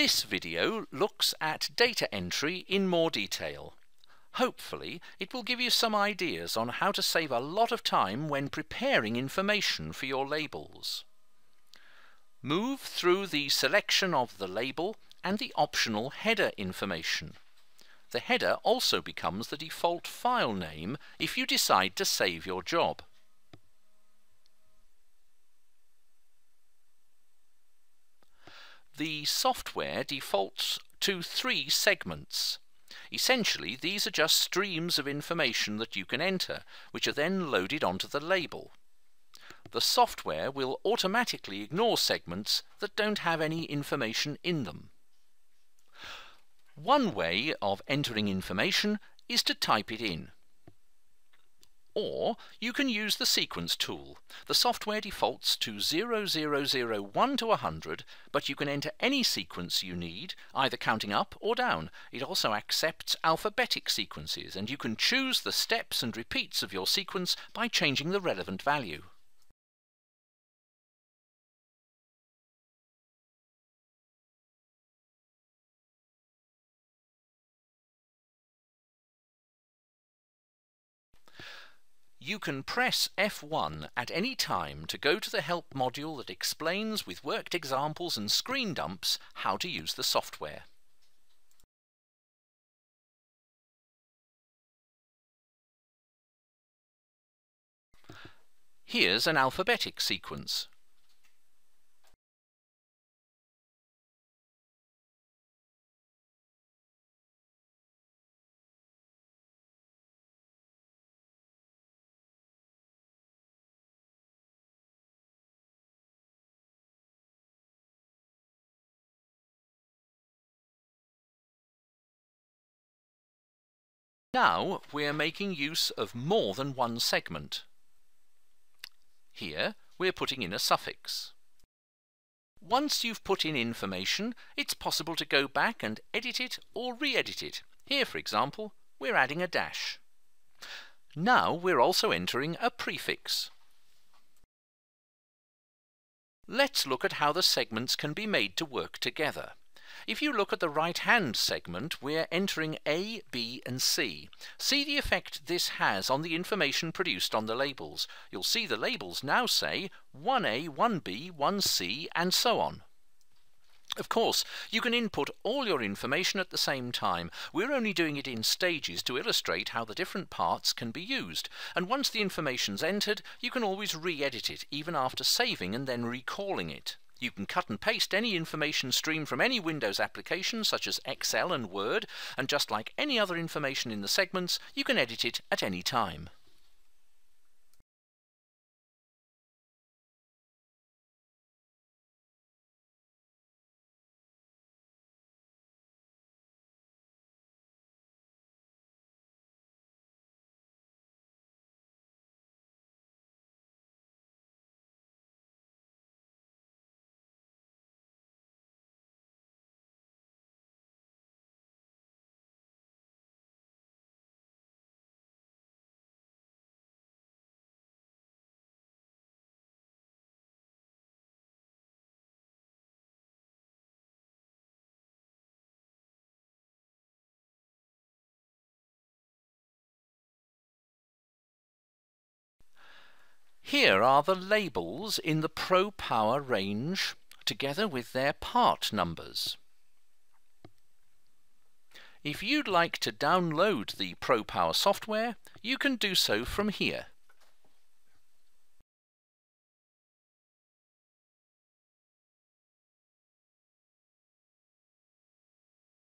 This video looks at data entry in more detail. Hopefully, it will give you some ideas on how to save a lot of time when preparing information for your labels. Move through the selection of the label and the optional header information. The header also becomes the default file name if you decide to save your job. The software defaults to 3 segments. Essentially, these are just streams of information that you can enter, which are then loaded onto the label. The software will automatically ignore segments that don't have any information in them. One way of entering information is to type it in. Or you can use the sequence tool. The software defaults to 0001 to 100, but you can enter any sequence you need, either counting up or down. It also accepts alphabetic sequences, and you can choose the steps and repeats of your sequence by changing the relevant value. You can press F1 at any time to go to the help module that explains with worked examples and screen dumps how to use the software. Here's an alphabetic sequence. Now we're making use of more than one segment. Here we're putting in a suffix. Once you've put in information, it's possible to go back and edit it or re-edit it. Here, for example, we're adding a dash. Now we're also entering a prefix. Let's look at how the segments can be made to work together. If you look at the right-hand segment, we're entering A, B and C. See the effect this has on the information produced on the labels. You'll see the labels now say 1A, 1B, 1C and so on. Of course, you can input all your information at the same time. We're only doing it in stages to illustrate how the different parts can be used. And once the information's entered, you can always re-edit it, even after saving and then recalling it. You can cut and paste any information stream from any Windows application such as Excel and Word, and just like any other information in the segments, you can edit it at any time. Here are the labels in the Pro Power range, together with their part numbers. If you'd like to download the Pro Power software, you can do so from here.